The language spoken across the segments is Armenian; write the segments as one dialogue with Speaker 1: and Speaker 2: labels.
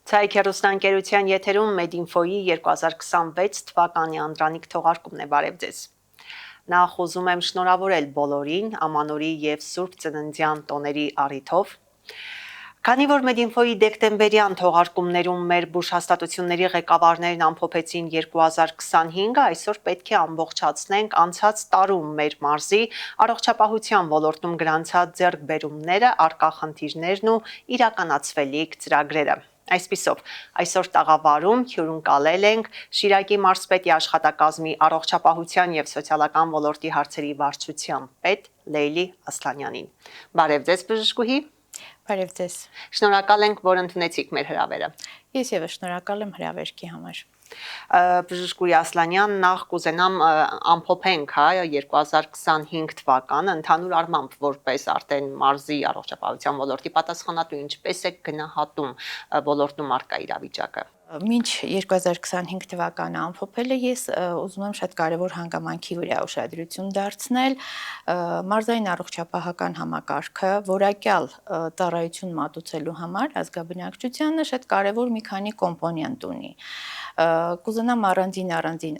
Speaker 1: Ցայք հեռուստաընկերության եթերում Մեդինֆոյի 2026 թվականի անդրանիկ թողարկումն է, բարև ձեզ։ Նախ ուզում եմ շնորհավորել բոլորին ամանորի եւ Սուրբ Ծննդյան տոների առիթով։ Քանի որ Մեդինֆոյի դեկտեմբերյան թողարկումներում մեր բուժհաստատությունների ղեկավարներն ամփոփեցին 2025-ը, այսօր պետք է ամբողջացնենք անցած տարում մեր մարզի առողջապահության ոլորտում գրանցած ձեռքբերումները, առկա խնդիրներն ու իրականացվելիք ծրագրերը։ Այսպիսով, այսօր տաղավարում հյուրընկալել ենք Շիրակի մարզպետի աշխատակազմի առողջապահության եւ սոցիալական ոլորտի հարցերի վարչության պետ Լեյլի Ասլանյանին։ Բարև ձեզ, բժշկուհի։
Speaker 2: Բարև ձեզ։
Speaker 1: Շնորհակալ ենք, որ ընդունեցիք մեր հրավերը։
Speaker 2: Ես եւս շնորհակալ եմ հրավերքի համար։
Speaker 1: Բժշկուհի Ասլանյան, նախ կուզենամ ամփոփենք 2025 թվականը ընդհանուր առմամբ որպես արդեն մարզի առողջապահության ոլորտի պատասխանատու, ինչպես է գնահատում ոլորտում առկա իրավիճակը։
Speaker 2: Մինչ 2025 թվականը ամփոփելը ես ուզում եմ շատ կարևոր հանգամանքի վրա ուշադրություն դարձնել մարզային առողջապահական համակարգը որակյալ ծառայություն մատուցելու համար ազգաբնակչությանը շատ կարևոր մի քանի կոմպոնենտ ունի։ Կուզենամ առանձին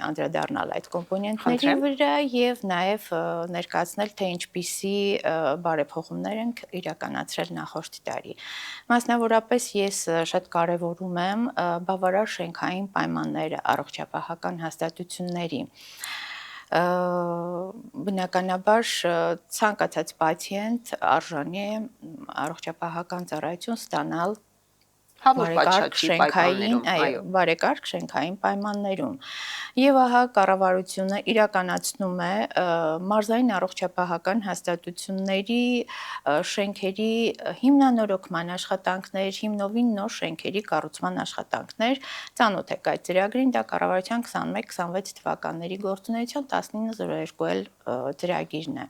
Speaker 2: անդրադառնալ այդ կոմպոնենտների վրա եւ նաեւ ներկայացնել, թե ինչպիսի բարեփոխումներ ենք իրականացրել նախորդ տարի։ Մասնավորապես ես շատ կարևորում եմ բավարար շենքային պայմանները առողջապահական հաստատությունների։ Բնականաբար ցանկացած պացիենտ արժանի է առողջապահական ծառայություն ստանալ բարեկարգ շենքային պայմաններում։ Եվ ահա կառավարությունը իրականացնում է մարզային առողջապահական հաստատությունների շենքերի հիմնանորոգման աշխատանքներ, հիմնովին նոր շենքերի կառուցման աշխատանքներ, ծանոթ եք այդ ծրագրին, դա կառավարության 21-26 թվականների գործունեության 1902 ծրագիրն է։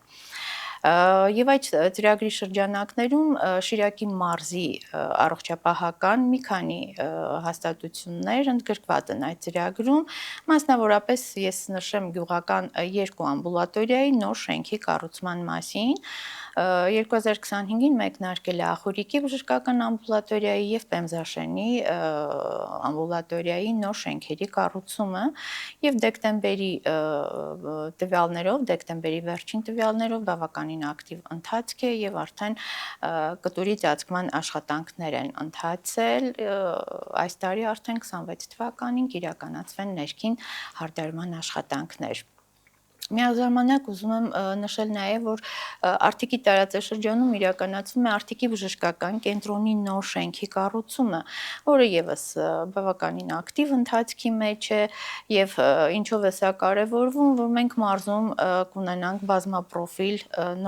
Speaker 2: Եվ այդ ծրագրի շրջանակներում Շիրակի մարզի առողջապահական մի քանի հաստատություններ ընդգրկված են այդ ծրագրում, մասնավորապես ես նշեմ գյուղական 2 ամբուլատորիայի նոր շենքի կառուցման մասին, 2025-ին մեկնարկել է Ախուրիկի բժշկական ամբուլատորիայի եւ Պեմզաշենի ամբուլատորիայի նոր շենքերի կառուցումը եւ դեկտեմբերի վերջին տվյալներով բավականին ակտիվ ընթացք է եւ արդեն կտուրի ծածկման աշխատանքներ են ընթացել, այս տարի արդեն 26 թվականին կիրականացվեն ներքին հարդարման աշխատանքներ։ Միաժամանակ ուզում եմ նշել նաև, որ Արտիկի տարածաշրջանում իրականացվում է Արտիկի բժշկական կենտրոնի նոր շենքի կառուցումը, որը եւս բավականին ակտիվ ընթացքի մեջ է եւ ինչով է սա կարեւորվում, որ մենք մարզում կունենանք բազմապրոֆիլ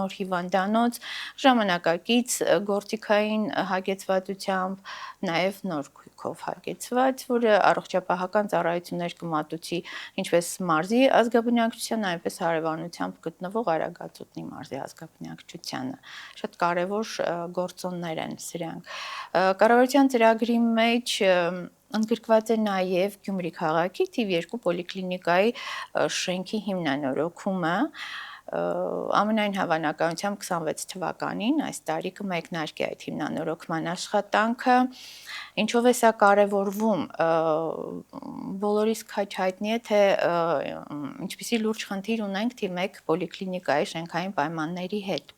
Speaker 2: նոր հիվանդանոց, ժամանակակից գործիքային հագեցվածությամբ, նաև նոր քույքով հագեցված, որը առողջապահական ծառայություններ կմատուցի ինչպես մարզի ազգաբնակչության, այնպես հարևանությամբ գտնվող Արագածոտնի մարզի ազգաբնակչությանը։ Շատ կարևոր գործոններ են սրանք։ Կառավարության ծրագրի մեջ ընդգրկված է նաև Գյումրի քաղաքի թիվ 2 պոլիկլինիկայի շենքի հիմնանորոգումը, ամենայն հավանականությամբ 26 թվականին այս տարի կմեկնարկի այդ հիմնանորոգման աշխատանքը, ինչով է սա կարևորվում, բոլորիս քաչ հայտնի է, թե ինչպիսի լուրջ խնդիր ունենք թիվ 1 պոլիկլինիկայի շենքային պայմանների հետ։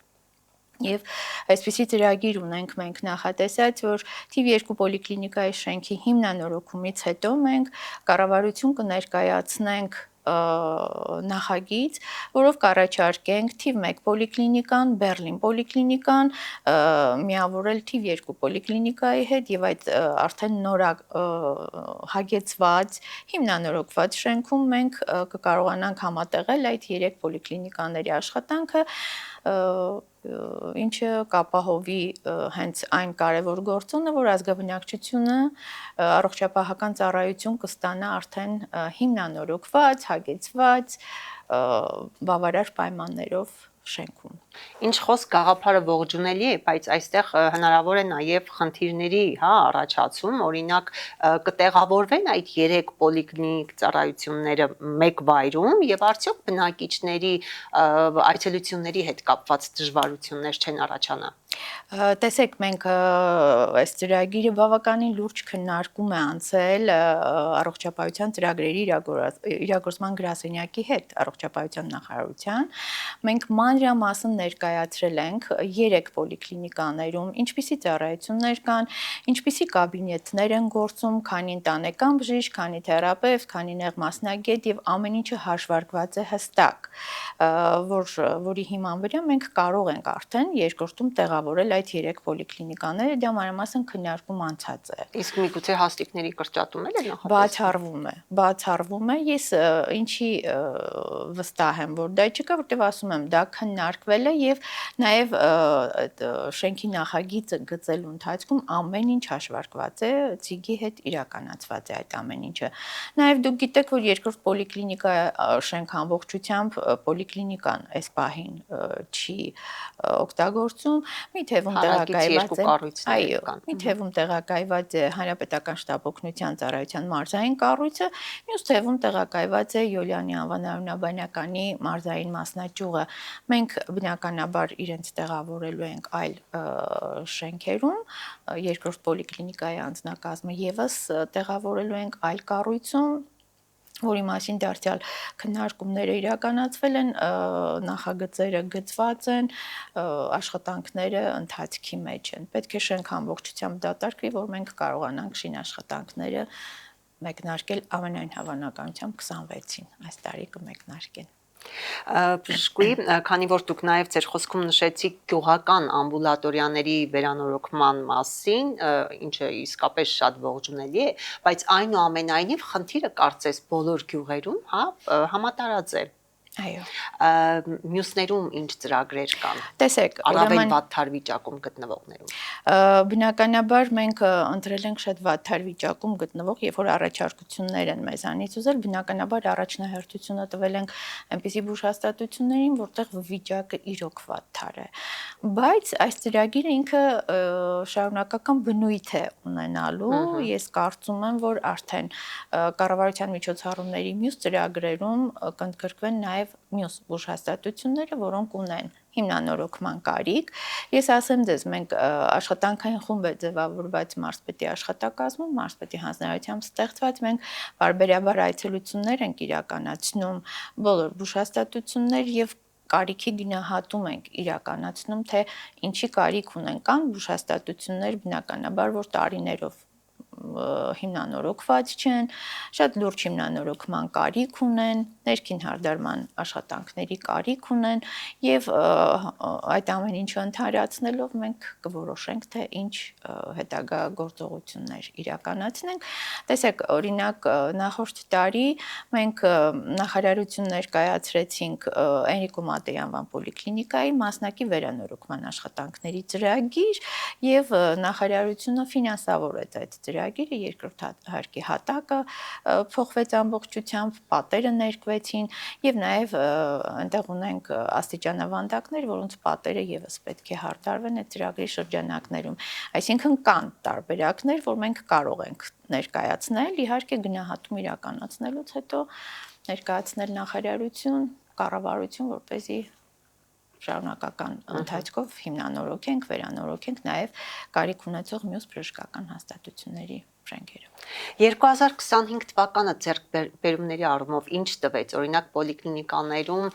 Speaker 2: Եվ այսպիսի ծրագիր ունենք մենք նախատեսած, որ թիվ 2 պոլիկլինիկայի շենքի հիմնանորոգումից հետո մենք կառավարություն կներկայացնենք նախագիծ, որով կառաջարկենք թիվ 1 պոլիկլինիկան, Բեռլին պոլիկլինիկան միավորել թիվ 2 պոլիկլինիկայի հետ եւ այդ արդեն նոր հագեցված, հիմնանորոգված շենքում մենք կկարողանանք համատեղել այդ 3 պոլիկլինիկաների աշխատանքը, ինչը կապահովի հենց այն կարևոր գործոնը, որ ազգաբնակչությունը առողջապահական ծառայություն կստանա արդեն հիմնանորոգված, հագեցված, բավարար պայմաններով շենքում։
Speaker 1: Ինչ խոսք գաղափարը ողջունելի է, բայց այստեղ հնարավոր է նաև խնդիրների, առաջացում, օրինակ կտեղավորվեն այդ 3 պոլիկլինիկ ծառայությունները մեկ վայրում եւ արդյոք բնակիչների այցելությունների հետ կապված դժվարություններ չեն առաջանա։
Speaker 2: Տեսեք, մենք այս ծրագիրը բավականին լուրջ քննարկում է անցել առողջապահության ծրագրերի իրագործման գրասենյակի հետ, առողջապահության նախարարության։ Մենք մանրամասն ներկայացրել ենք 3 պոլիկլինիկաներում ինչպիսի ծառայություններ կան, ինչպիսի կաբինետներ են գործում, քանի ընտանեկան բժիշկ, քանի թերապևտ, քանի նեղ մասնագետ եւ ամեն ինչը հաշվարկված է հստակ, որի հիման վրա մենք կարող ենք արդեն երկրորդում տեղավորել այդ 3 պոլիկլինիկաները, դա մանրամասն քննարկում անցած է։
Speaker 1: Իսկ միգուցե հաստիկների կրճատում էլ է նախատեսվում։
Speaker 2: Բացառվում է, ես ինչի վստահ եմ, որ դա չկա, որտեղ ասում եմ, դա քննարկվել է եւ նաեւ շենքի նախագիծը գծելու ընթացքում ամեն ինչ հաշվարկված է, ՑԻԳ-ի հետ իրականացված է այդ ամեն ինչը։ Նաեւ դուք գիտեք, որ երկրորդ պոլիկլինիկա շենք ամբողջությամբ պոլիկլինիկան այս պահին չի օգտագործում, մի թևում տեղակայված է, այո, մի թևում տեղակայված է Հանրապետական շտաբ օգնության ծառայության մարզային կառույցը, մյուս թևում տեղակայված է Յոլյանի անվան արյունաբանյականի մարզային մասնաճյուղը։ Մենք բնականաբար իրենց տեղավորելու ենք այլ շենքերում, երկրորդ պոլիկլինիկայի անձնակազմը եւս տեղավորելու ենք այլ կառույցում, որի մասին դարձյալ քննարկումները իրականացվել են, նախագծերը գծված են, աշխատանքները ընթացքի մեջ են։ Պետք է շենք ամբողջությամբ դատարկվի, որ մենք կարողանանք շինաշխատանքները մեկնարկել ամենայն հավանականությամբ 26-ին այս տարի կմեկնարկեն։
Speaker 1: Բժշկուհի, քանի որ դուք նաև ձեր խոսքում նշեցիք գյուղական ամբուլատորիաների վերանորոգման մասին, ինչը իսկապես շատ ողջունելի է, բայց այնուամենայնիվ խնդիրը կարծես բոլոր գյուղերում, համատարած է։
Speaker 2: Այո։
Speaker 1: Մյուսներում ինչ ծրագրեր կան։
Speaker 2: Տեսեք,
Speaker 1: առավել վատթար վիճակում գտնվողներում։
Speaker 2: Բնականաբար մենք ընտրել ենք շատ վատթար վիճակում գտնվող, երբ որ առաջարկություններ են մեզանից ուզել, բնականաբար առաջնահերթությունը տվել ենք այնպիսի բուժհաստատություններին, որտեղ վիճակը իրոք վատթար է։ Բայց այս ծրագիրը ինքը շարունակական բնույթ է ունենալու, ես կարծում եմ, որ արդեն կառավարության միջոցառումների մյուս ծրագրերում կընդգրկվեն նաև մյուս բուժհաստատությունները, որոնք ունեն հիմնանորոգման կարիք։ Ես ասեմ ձեզ, մենք աշխատանքային խումբ է ձևավորված մարզպետի աշխատակազմում, մարզպետի հանձնարարությամբ ստեղծված, մենք բարբերաբար այցելություններ ենք իրականացնում բոլոր բուժհաստատություններ եւ կարիքի գնահատում ենք իրականացնում, թե ինչի կարիք ունեն, կան բուժհաստատություններ բնականաբար, որ տարիներով հիմնանորոգված չեն, շատ լուրջ հիմնանորոգման կարիք ունեն, ներքին հարդարման աշխատանքների կարիք ունեն եւ այդ ամեն ինչը ընդհանրացնելով մենք կորոշենք, թե ինչ հետագա գործողություններ իրականացնենք։ Տեսեք, օրինակ նախորդ տարի մենք նախարարություն ներկայացրեցինք Էնրիկո Մատեի անվան պոլիկլինիկայի մասնակի վերանորոգման աշխատանքների ծրագիր եւ նախարարությունը ֆինանսավորեց այդ ծրագիրը, երկրորդ հարկի հատակը փոխվեց ամբողջությամբ, պատերը ներկվեցին եւ նաեւ այնտեղ ունենք աստիճանավանդակներ, որոնց պատերը եւս պետք է հարդարվեն այդ ծրագրի շրջանակներում։ Այսինքն կան տարբերակներ, որ մենք կարող ենք ներկայացնել, իհարկե գնահատում իրականացնելուց հետո ներկայացնել նախարարություն, կառավարություն, որպեսզի շարունակական ընթացքով հիմնանորոգենք, վերանորոգենք նաև կարիք ունեցող մյուս բժշկական հաստատությունների շենքերը։
Speaker 1: 2025 թվականը ձեռքբերումների առումով ինչ տվեց, օրինակ պոլիկլինիկաներում,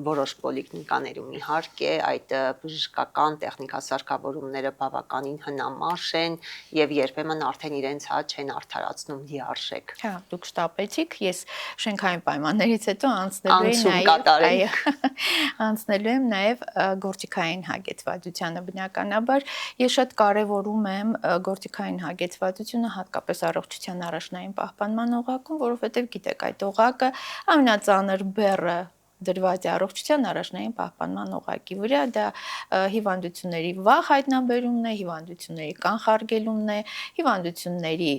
Speaker 1: որոշ պոլիկլինիկաներում իհարկե այդ բժշկական տեխնիկասարքավորումները բավականին հնամաշ են եւ երբեմն արդեն իրենց չեն արդարացնում լիարժեք։
Speaker 2: Հա, դուք շտապեցիք, ես շենքային պայմաններից հետո անցնելու եմ նաև գործիքային հագեցվածությանը բնականաբար։ Ես շատ կարևորում եմ գործիքային հագեցվածությունը հատկապես առողջության առաջնային պահպանման օղակում, որովհետև գիտեք, այդ օղակը ամենածանր բեռը դրված է առողջության առաջնային պահպանման օղակի վրա, դա հիվանդությունների վաղ հայտնաբերումն է, հիվանդությունների կանխարգելումն է, հիվանդությունների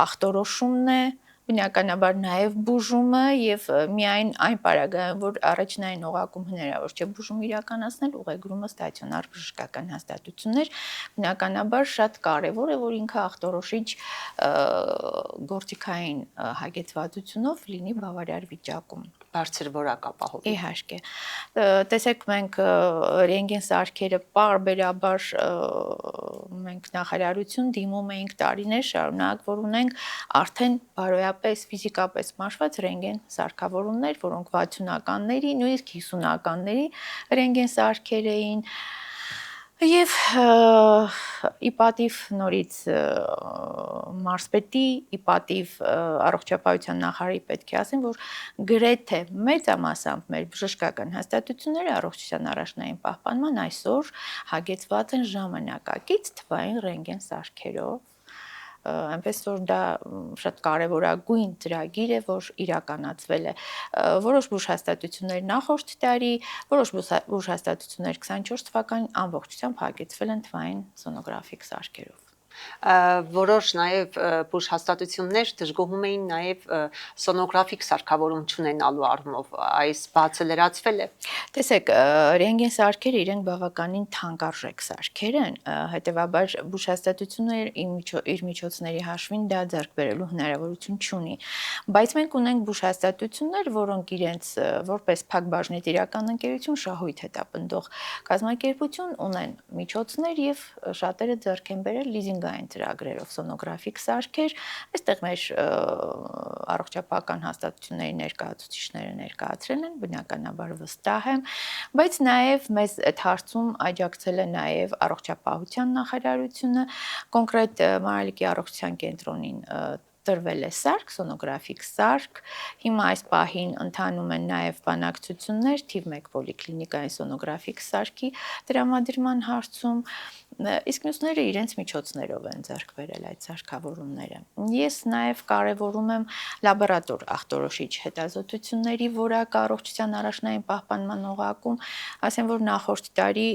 Speaker 2: ախտորոշումն է, բնականաբար նաև բուժումը եւ միայն այն պարագայում, որ առաջնային օղակում հնարավոր չէ բուժում իրականացնել, ուղեգրումը ստացիոնար բժշկական հաստատություններ, բնականաբար շատ կարեւոր է, որ ինքը ախտորոշիչ գործիքային հագեցվածությունով լինի բավարար վիճակում։
Speaker 1: Բարձր որակ ապահովի։
Speaker 2: Իհարկե։ Տեսեք, մենք ռենտգեն սարքերը պարբերաբար մենք նախարարություն դիմում էինք տարիներ շարունակ, որ ունենք արդեն բարոյապես ֆիզիկապես մաշված ռենտգեն սարքավորումներ, որոնք 60-ականների, նույնիսկ 50-ականների ռենտգեն սարքեր էին։ Եվ իպատիվ նորից մարզպետի, իպատիվ առողջապահության նախարարի պետք է ասեմ, որ գրեթե մեծամասամբ մեր բժշկական հաստատությունները առողջության առաջնային պահպանման այսօր հագեցված են ժամանակակից թվային ռենտգեն սարքերով, այնպես որ դա շատ կարևորագույն ծրագիր է, որ իրականացվել է։ Որոշ բուժհաստատություններ նախորդ տարի, որոշ բուժհաստատություններ 24 թվականին ամբողջությամբ հագեցվել են թվային սոնոգրաֆիկ սարքերով։
Speaker 1: Որոշ նաև բուժհաստատություններ դժգոհում էին նաև սոնոգրաֆիկ սարքավորում չունենալու առումով, այս բացը լրացվել է։
Speaker 2: Տեսեք, ռենտգեն սարքերը իրենք բավականին թանկարժեք սարքեր են, հետևաբար բուժհաստատությունը իր միջոցների հաշվին դա ձեռք բերելու հնարավորություն չունի։ Բայց մենք ունենք բուժհաստատություններ, որոնք իրենց որպես փակbaşնետիրական ընկերություն շահույթ հետապնդող կազմակերպություն ունեն միջոցներ եւ շատերը ձեռք են բերել լիզինգային ծրագրերով սոնոգրաֆիկ սարքեր, այստեղ մեր առողջապահական հաստատությունների ներկայացուցիչները ներկայացրել են, բնականաբար վստահ եմ, բայց նաև մեզ այդ հարցում աջակցել է նաև առողջապահության նախարարությունը, կոնկրետ Մանրալիկի առողջության կենտրոնին տրվել է սարք, սոնոգրաֆիկ սարք, հիմա այս պահին ընթանում են նաև բանակցություններ թիվ 1 պոլիկլինիկային սոնոգրաֆիկ սարքի տրամադրման հարցում, իսկ մյուսները իրենց միջոցներով են ձեռք բերել այդ սարքավորումները։ Ես նաև կարևորում եմ լաբորատոր ախտորոշիչ հետազոտությունների որակ առողջության առաջնային պահպանման օղակում, ասեմ, որ նախորդ տարի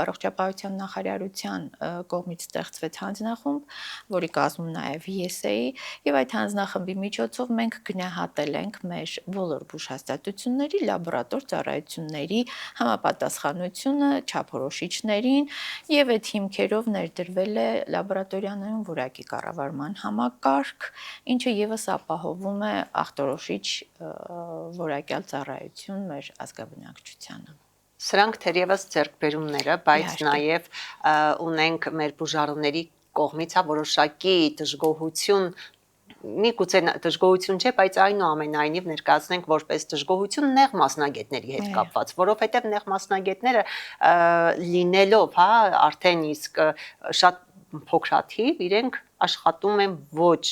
Speaker 2: առողջապահության նախարարության կողմից ստեղծվեց հանձնախումբ, որի կազմում նաև ես էի, եւ այդ հանձնախմբի միջոցով մենք գնահատել ենք մեր բոլոր բուժհաստատությունների լաբորատոր ծառայությունների համապատասխանությունը չափորոշիչներին եւ այդ հիմքերով ներդրվել է լաբորատորիաներում որակի կառավարման համակարգ, ինչը եւս ապահովում է ախտորոշիչ որակյալ ծառայություն մեր ազգաբնակչությանը։
Speaker 1: Սրանք թերևս ձեռքբերումները, բայց նաև ունենք մեր բուժարունների կողմից որոշակի դժգոհություն, միգուցե դժգոհություն չէ, բայց այնուամենայնիվ ներկայացնենք որպես դժգոհություն նեղ մասնագետների հետ կապված, որովհետև նեղ մասնագետները լինելով, արդեն իսկ շատ փոքրաթիվ, իրենք աշխատում են ոչ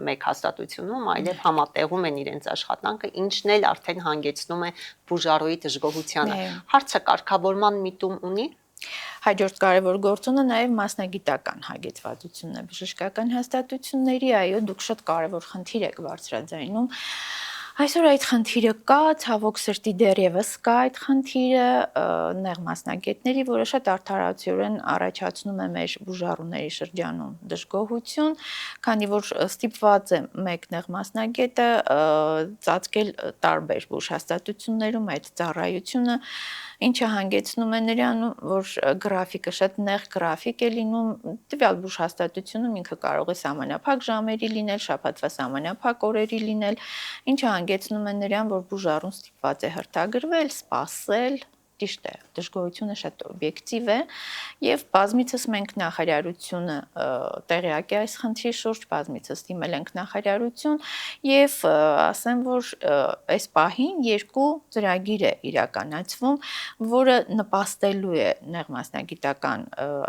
Speaker 1: մեկ հաստատությունում, այլև համատեղում են իրենց աշխատանքը, ինչն էլ արդեն հանգեցնում է բուժարոյի դժգոհությանը։ Հարցը կարգավորման միտում ունի։
Speaker 2: Հաջորդ կարևոր գործոնը նաև մասնագիտական հագեցվածությունն է բժշկական հաստատությունների, այո, դուք շատ կարևոր խնդիր եք բարձրաձայնում։ Այսօր այդ խնդիրը կա, ցավոք սրտի դեռևս կա այդ խնդիրը նեղ մասնագետների, որը շատ արդարացիորեն առաջացնում է մեր բուժառուների շրջանում դժգոհություն, քանի որ ստիպված է մեկ նեղ մասնագետը ծածկել տարբեր բուժհաստատություններում այդ ծառայությունը, ինչը հանգեցնում է նրան, որ գրաֆիկը շատ նեղ գրաֆիկ է լինում, տվյալ բուժհաստատությունում ինքը կարող է սահմանափակ ժամերի լինել, շաբաթվա սահմանափակ օրերի լինել, ինչը հանգեցնում է նրան, որ բուժառուն ստիպված է հրթագրվել, սպասել, ճիշտ է, դժգոհությունը շատ օբյեկտիվ է եւ բազմիցս մենք նախարարությունը տեղյակ է այս խնդրի շուրջ, բազմիցս դիմել ենք նախարարություն եւ ասեմ, որ այս պահին 2 ծրագիր է իրականացվում, որը նպաստելու է նեղ մասնագիտական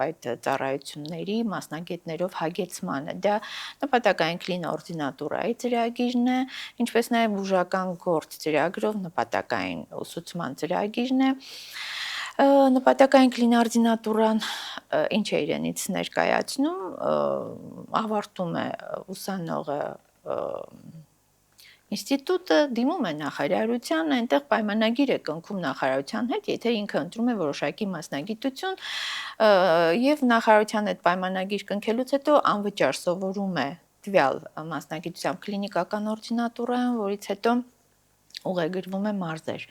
Speaker 2: այդ ծառայությունների մասնագետներով հագեցմանը։ Դա նպատակային կլինոորդինատուրայի ծրագիրն է, ինչպես նաև բուժական գործ ծրագրով նպատակային ուսուցման ծրագիրն է։ Նպատակային կլինոորդինատուրան ինչ է իրենից ներկայացնում, ավարտում է ուսանողը ինստիտուտը, դիմում է նախարարության, այնտեղ պայմանագիր է կնքում նախարարության հետ, եթե ինքը ընտրում է որոշակի մասնագիտություն եւ նախարարության այդ պայմանագիր կնքելուց հետո անվճար սովորում է տվյալ մասնագիտությամբ կլինիկական օրդինատուրայում, որից հետո ուղեգրվում է մարզեր։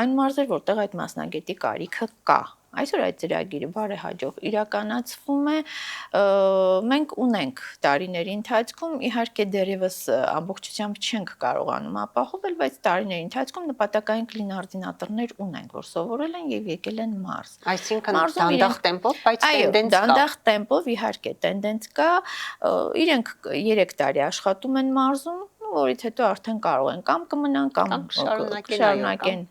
Speaker 2: Այն մարզեր, որտեղ այդ մասնագետի կարիքը կա։ Այսօր այդ ծրագիրը բարեհաջող իրականացվում է, մենք ունենք տարիների ընթացքում, իհարկե դեռևս ամբողջությամբ չենք կարողանում ապահովել, բայց տարիների ընթացքում նպատակային կլինաորդինատորներ ունենք, որ սովորել են եւ եկել են մարզ։
Speaker 1: Այսինքն դանդաղ տեմպով, բայց տենդենց կա։
Speaker 2: Դանդաղ տեմպով իհարկե տենդենց կա, իրենք 3 տարի աշխատում են մարզում, որից հետո արդեն կարող են կամ կմնան կամ կշարունակեն,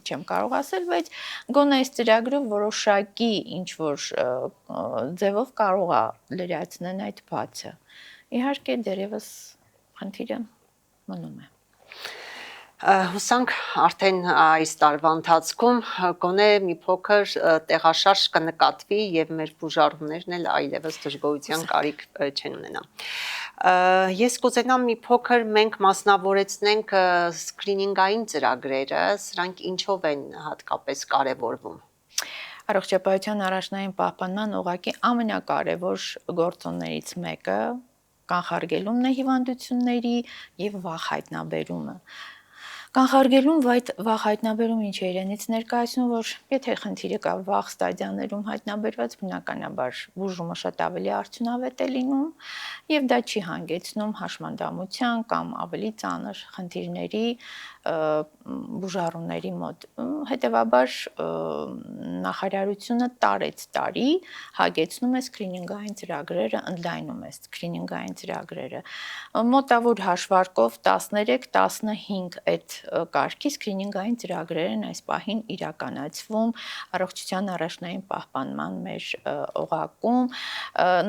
Speaker 2: չեմ կարող ասել, բայց գոնե այս ծրագրով որոշակի ինչ որ ձևով կարող է լրացնեն այդ բացը։ Իհարկե դեռևս խնդիրը մնում է։
Speaker 1: Հուսանք արդեն այս տարվա ընթացքում գոնե մի փոքր տեղաշարժ կնկատվի եւ մեր բուժառուներն էլ այլևս դժգոհության կարիք չեն ունենա։ Ես կուզենամ մի փոքր մենք մասնավորեցնենք սկրինինգային ծրագրերը, սրանք ինչով են հատկապես կարևորվում։
Speaker 2: Առողջապահության առաջնային պահպանման ուղղակի ամենակարևոր գործոններից մեկը կանխարգելումն է հիվանդությունների եւ վաղ հայտնաբերումը։ Կանխարգելում վաղ հայտնաբերումը ինչ է իրենից ներկայացնում, որ եթե խնդիրը կա վաղ ստադիաներում հայտնաբերված, բնականաբար բուժումը շատ ավելի արդյունավետ է լինում եւ դա չի հանգեցնում հաշմանդամության կամ ավելի ծանր խնդիրների բուժառուների մոտ։ Հետևաբար նախարարությունը տարեց տարի հագեցնում է սկրինինգային ծրագրերը, ընդլայնում է սկրինինգային ծրագրերը։ Մոտավոր հաշվարկով 13-15 այդ կարգի սկրինինգային ծրագրեր են այս պահին իրականացվում առողջության առաջնային պահպանման մեր օղակում։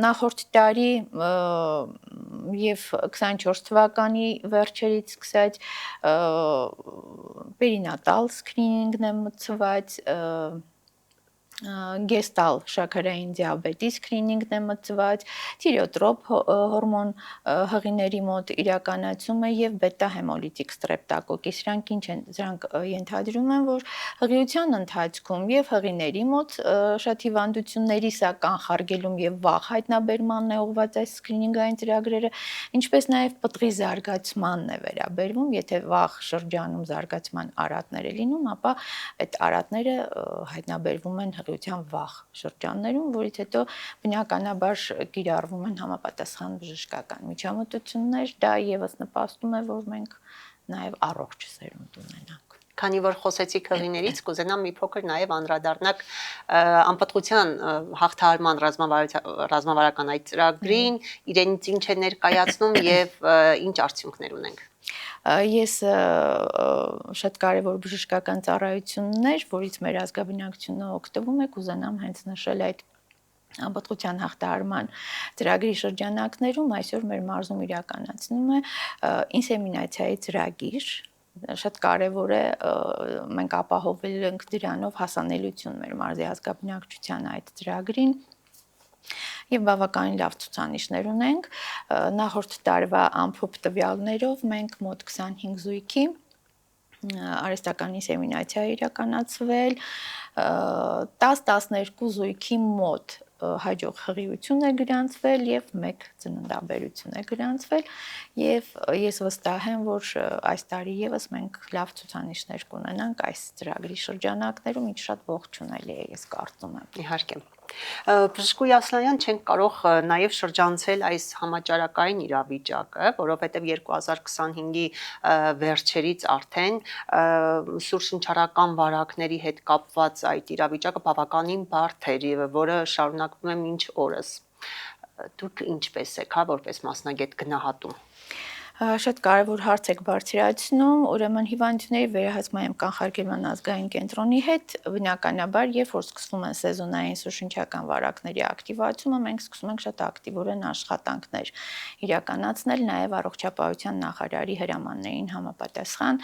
Speaker 2: Նախորդ տարի եւ 24 թվականի վերջերից սկսած պերինատալ սկրինինգն է մտցված, գեստալ շաքարային դիաբետի սկրինինգն է մտցված, թիրեոտրոպ հորմոն հղիների մոտ իրականացում է եւ բետա հեմոլիտիկ ստրեպտակոկի։ Սրանք ինչ են, դրանք ենթադրում են, որ հղիության ընթացքում եւ հղիների մոտ շատ հիվանդությունների սա կանխարգելում եւ վաղ հայտնաբերմանն է ուղղված այս սկրինինգային ծրագրերը, ինչպես նաեւ պտղի զարգացմանն է վերաբերվում, եթե վաղ շրջանում զարգացման արատներ է լինում, ապա այդ արատները հայտնաբերվում են հղիության վաղ շրջաններում, որից հետո բնականաբար կիրառվում են համապատասխան բժշկական միջամտություններ, դա եւս նպաստում է, որ մենք նաեւ առողջ սերունդ ունենանք։
Speaker 1: Քանի որ խոսեցիք հղիներից, կուզենամ մի փոքր նաև անդրադառնալ անպտղության հաղթահարման ռազմավարական այդ ծրագրին, իրենից ինչ է ներկայացնում եւ ինչ արդյունքներ ունենք։
Speaker 2: Ես շատ կարևոր բժշկական ծառայություններ, որից մեր ազգաբնակչությունը օգտվում է, կուզենամ հենց նշել այդ անպտղության հաղթահարման ծրագրի շրջանակներում այսօր մեր մարզում իրականացնում է ինսեմինացիայի ծրագիր, շատ կարևոր է, մենք ապահովել ենք դրանով հասանելիություն մեր մարզի ազգաբնակչության այդ ծրագրին եւ բավականին լավ ցուցանիշներ ունենք։ Նախորդ տարվա ամփոփ տվյալներով մենք մոտ 25 զույգի արհեստական ինսեմինացիա իրականացվել, 10-12 զույգի մոտ հաջող հղիություն է գրանցվել եւ 1 ծննդաբերություն է գրանցվել եւ ես վստահ եմ, որ այս տարի եւս մենք լավ ցուցանիշներ կունենանք այս ծրագրի շրջանակներում, ինչ շատ ողջունելի է, ես կարծում եմ։
Speaker 1: Իհարկե։ Բժշկուհի Ասլանյան, չենք կարող նաև շրջանցել այս համաճարակային իրավիճակը, որովհետև 2025-ի վերջերից արդեն սուրշնչարական վարակների հետ կապված այդ իրավիճակը բավականին բարդ էր, որը շարունակվում է մինչ օրս։ Դուք ինչպես եք, որպես մասնագետ գնահատում։
Speaker 2: Շատ կարևոր հարց եք բարձրացնում, ուրեմն հիվանդությունների վերահսկման կանխարգելման ազգային կենտրոնի հետ բնականաբար, երբ որ սկսվում են սեզոնային սուրշնչական վարակների ակտիվացումը, մենք սկսում ենք շատ ակտիվորեն աշխատանքներ իրականացնել, նաև առողջապահության նախարարի հրամաններին համապատասխան։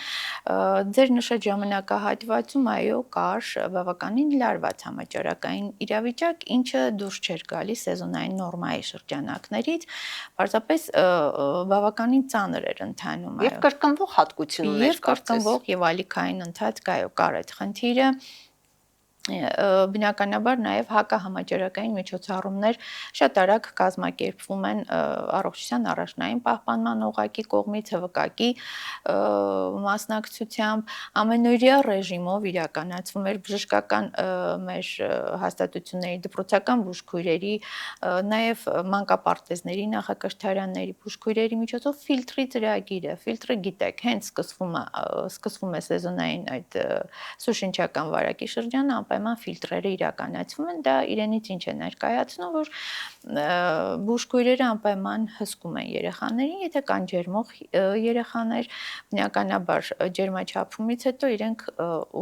Speaker 2: Ձեր նշած ժամանակահատվածում այո կար բավականին լարված համաճարակային իրավիճակ, ինչը դուրս չէր գալիս սեզոնային նորմայի շրջանակներից, պարզապես բավականին ծանր էր ընթանում,
Speaker 1: այո։ Եվ կրկնվող հատկություն ուներ,
Speaker 2: եւ կրկնվող եւ ալիքային ընթացք, այո, կար այդ խնդիրը։ Բնականաբար նաև հակահամաճարակային միջոցառումներ շատ արագ կազմակերպվում են առողջության առաջնային պահպանման օղակի կողմից ՀՎԿ-ի մասնակցությամբ ամենօրյա ռեժիմով իրականացվում էր բժշկական մեր հաստատությունների դպրոցական բուժքույրերի, նաև մանկապարտեզների նախակրթարանների բուժքույրերի միջոցով ֆիլտրի ծրագիրը, ֆիլտրը գիտեք, հենց սկսվում է սեզոնային այդ սուշնչական վարակի շրջանը անպայման ֆիլտրերը իրականացվում են, դա իրենից ինչ է ներկայացնում, որ բուժքույրերը անպայման հսկում են երեխաներին, եթե կան ջերմող երեխաներ, բնականաբար ջերմաչափումից հետո իրենք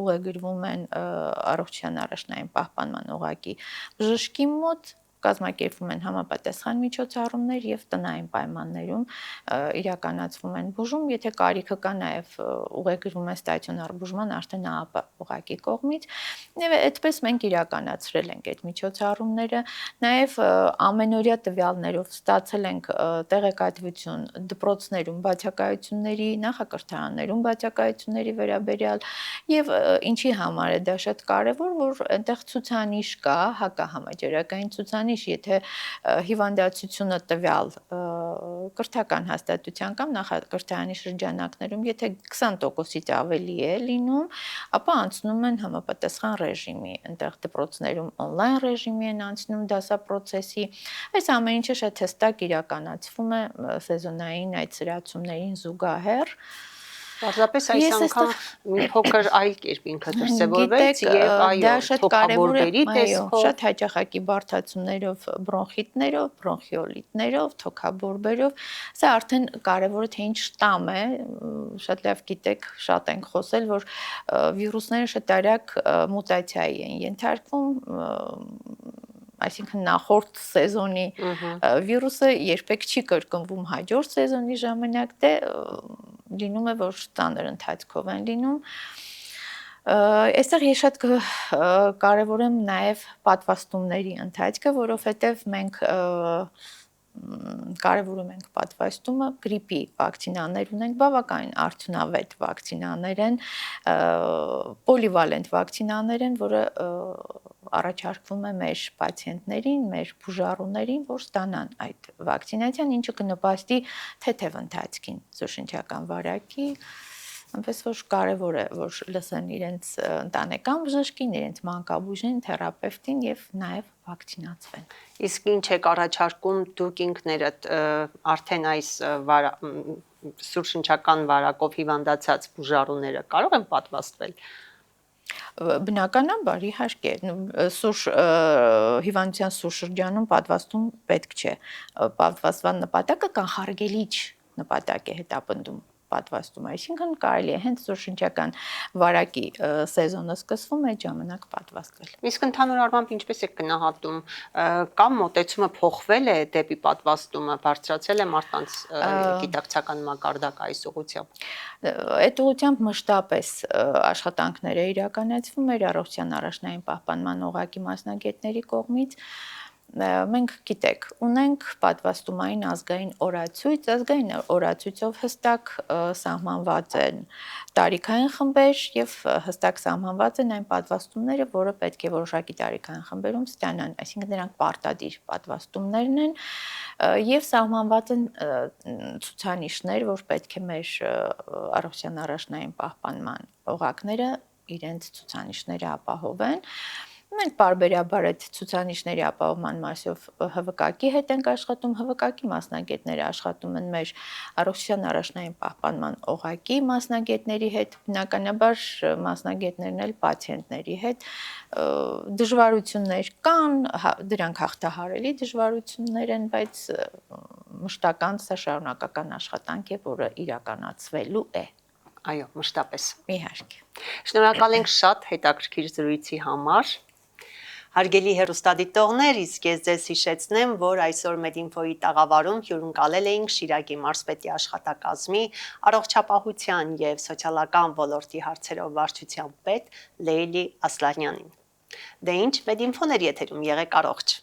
Speaker 2: ուղեգրվում են առողջության առաջնային պահպանման օղակի բժշկի մոտ, կազմակերպվում են համապատասխան միջոցառումներ եւ տնային պայմաններում իրականացվում են բուժում, եթե կարիքը կա նաեւ ուղեգրվում է ստացիոնար բուժման արդեն օղակի կողմից, եւ այդպես մենք իրականացրել ենք այդ միջոցառումները, նաեւ ամենօրյա տվյալներով ստացել ենք տեղեկատվություն դպրոցներում բացակայությունների, նախակրթարաններում բացակայությունների վերաբերյալ եւ ինչի համար է դա շատ կարեւոր, որ այնտեղ ցուցանիշ կա, հակահամաճարակային ցուցանիշ, եթե հիվանդացությունը տվյալ կրթական հաստատության կամ նախակրթարանի շրջանակներում, եթե 20%-ից ավելի է լինում, ապա անցնում են համապատասխան ռեժիմի, այնտեղ դպրոցներում on-line ռեժիմի են անցնում դասապրոցեսի, այս ամեն ինչը շատ հստակ իրականացվում է սեզոնային այդ սրացումներին զուգահեռ։
Speaker 1: Պարզապես այս անգամ մի փոքր այլ կերպ ինքը դրսևորվեց եւ այո, թոքաբորբերի տեսքով,
Speaker 2: շատ հաճախակի բարդացումներով, բրոնխիտներով, բրոնխիոլիտներով, թոքաբորբերով, սա արդեն կարևորը թե ինչ շտամ է, շատ լավ գիտեք, շատ ենք խոսել, որ վիրուսները շատ արագ մուտացիայի են ենթարկվում, այսինքն նախորդ սեզոնի վիրուսը երբեք չի կրկնվում հաջորդ սեզոնի ժամանակ, դե լինում է, որ ծանր ընթացքով են լինում։ Այստեղ ես շատ կարևորեմ նաև պատվաստումների ընթացքը, որովհետև մենք կարևորում ենք պատվաստումը, գրիպի վակցինաներ ունենք, բավականին արդյունավետ վակցինաներ են, պոլիվալենտ վակցինաներ են, որը առաջարկվում է մեր պացիենտներին, մեր բուժառուներին, որ ստանան այդ վակցինացիան, ինչը կնպաստի թեթև ընթացքին սուշնչական վարակի, այնպես որ կարևոր է, որ լսեն իրենց ընտանեկան բժշկին, իրենց մանկաբույժին, թերապևտին եւ նաեւ վակցինացվեն։
Speaker 1: Իսկ ինչ եք առաջարկում դուք ինքներդ արդեն այս սուշնչական վարակով հիվանդացած բուժառուները կարող են պատվաստվել։
Speaker 2: Բնականաբար իհարկե հիվանդության սուր շրջանում պատվաստում պետք չէ, պատվաստման նպատակը կանխարգելիչ նպատակ է հետապնդում պատվաստում, այսինքն կարելի է հենց սուշնչական վարակի սեզոնը սկսվում է այդ ժամանակ պատվաստվել։
Speaker 1: Իսկ ընդհանուր առմամբ ինչպես եք գնահատում, կամ մոտեցումը փոխվել է դեպի պատվաստումը, բարձրացել է մարդկանց գիտակցական մակարդակը այս ուղղությամբ։
Speaker 2: Այդ ուղղությամբ մշտապես աշխատանքներ է իրականացվում մեր առողջության առաջնային պահպանման օղակի մասնագետների կողմից։ Մենք գիտեք, ունենք պատվաստումային ազգային օրացույց, ազգային օրացույցով հստակ սահմանված են տարիքային խմբեր եւ հստակ սահմանված են այն պատվաստումները, որը պետք է որոշակի տարիքային խմբերում ստանան, այսինքն նրանք պարտադիր պատվաստումներն են եւ սահմանված են ցուցանիշներ, որ պետք է մեր առողջության առաջնային պահպանման օղակները իրենց ցուցանիշները ապահովեն։ Մենք բարբերաբար այդ ցուցանիշների ապահովման մասով ՀՎԿ-ի հետ ենք աշխատում, ՀՎԿ-ի մասնագետները աշխատում են մեր առողջության առաջնային պահպանման օղակի մասնագետների հետ, բնականաբար մասնագետներն էլ պացիենտների հետ դժվարություններ կան, դրանք հաղթահարելի դժվարություններ են, բայց մշտական սա շարունակական աշխատանք է, որը իրականացվելու է։
Speaker 1: Այո, մշտապես։
Speaker 2: Իհարկե։
Speaker 1: Շնորհակալ ենք շատ հետաքրքիր զրույցի համար։ Հարգելի հեռուստադիտողներ, իսկ ես ձեզ հիշեցնեմ, որ այսօր Medinfo-ի տաղավարում հյուրընկալել էինք Շիրակի մարզպետի աշխատակազմի առողջապահության եւ սոցիալական ոլորտի հարցերով վարչության պետ Լեյլի Ասլանյանին։ Դե ինչ, Medinfo-ն էր եթերում, եղեք առողջ։